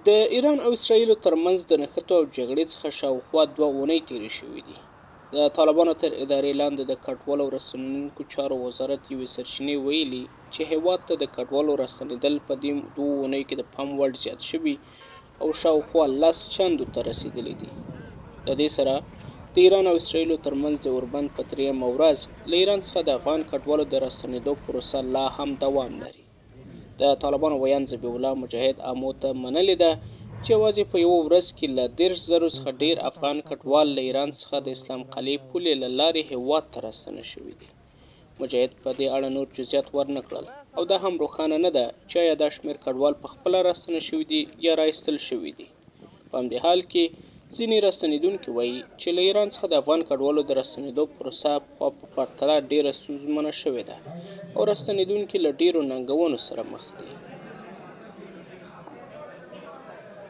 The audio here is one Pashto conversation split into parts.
د ایران او اسرائیل ترمنځ د نښتو او جګړې څخه شاوخوا 2 اونۍ تېرې شوې دي. د طالبانو تر ادارې لاندې د کډوالو راستنیدونکو چارو وزارت یوې سرچینې ویلي چې هیواد ته د کډوالو راستنیدل په دې 2 اونۍ کې د پام وړ زیات شوي او شاوخوا 10 چندو ته رسیدلي دي. د دې سره د ایران او اسرائیل ترمنځ د اوربند په 3مه ورځ له ایران څخه د افغان کډوالو د راستنیدو پروسه لا هم دوام لري. د طالبانو ویاند ذبیح الله مجاهد امو ته منلې ده چې یوازې په یوه ورځ کې له 10,000 څخه ډیر افغان کډوال له ایران څخه د اسلام قلعه پولې له لارې هیواد ته راستنه شوي دي. مجاهد په دې اړه نور جزئیات ورنه کړل او دا هم روښانه نه ده چې آیا دا شمېر کډوال په خپله راستنه شوي دي یا راایستل شوي دي. په همدې حال کې ځینې راستنیدونکي وایي چې له ایران څخه د افغان کډوالو د راستنیدو پروسه پخوا په پرتله ډیره ستونزمنه شوې ده او راستنیدونکي له ډیرو ننګونو سره مخ دي.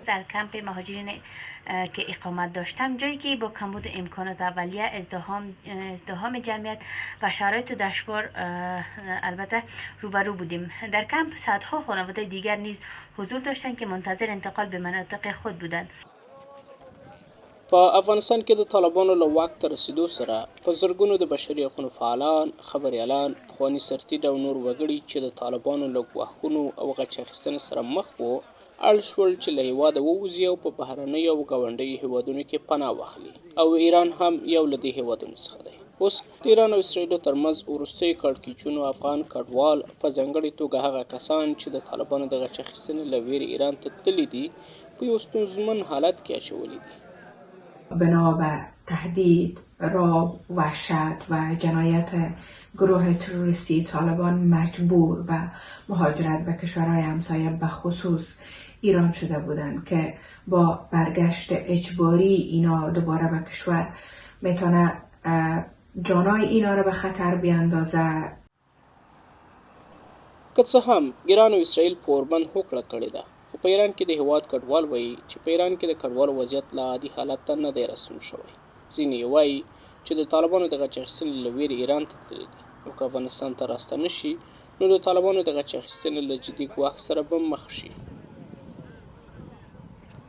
در کمپ مهاجرین که اقامت داشتم، جایی که با کمبود امکانات اولیه، ازدحام جمعیت و شرایط دشوار البته روبرو بودیم. در کمپ صدها خانواده دیگر نیز حضور داشتند که منتظر انتقال به مناطق خود بودند. په افغانستان کې د طالبانو له واک ته رسیدو سره په زرګونو د بشري حقوقو فعالان، خبریالان، پخواني سرتیري او نور وګړي چې د طالبانو له ګواښونو او غچ اخیستنې سره مخ وو اړ شول چې له هیواده ووځي او په بهرنیو او ګاونډیو هیوادونو کې پناه واخلي او ایران هم یو له دې هیوادونو څخه دی. اوس د ایران او اسرائیل ترمنځ وروستي کړکیچونو افغان کډوال په ځانګړې توګه هغه کسان چې د طالبانو د غچ اخیستنې له ویرې ایران ته تللي دي په یو ستونزمن حالت کې اچولي دي. بنابر تهدید، رعب، وحشت و جنایت گروه تروریستی طالبان مجبور به مهاجرت به کشورهای همسایه به خصوص ایران شده بودند که با برگشت اجباری اینا دوباره به کشور میتونه جانای اینا رو به خطر بیاندازه. که څه هم ایران او اسرائیل په اوربند هوکړه کړې ده، خو په ایران کې د هیواد کډوال وایي چې په ایران کې د کډوالو وضعیت لا عادي حالت ته نه دی رسون شوی. ځینې وایي چې د طالبانو د غچ اخیستنې له ویرې ایران ته تللي دي او که افغانستان ته راستنه شي نو د طالبانو د غچ اخیستنې له جدي ګواښ سره به مخ شي.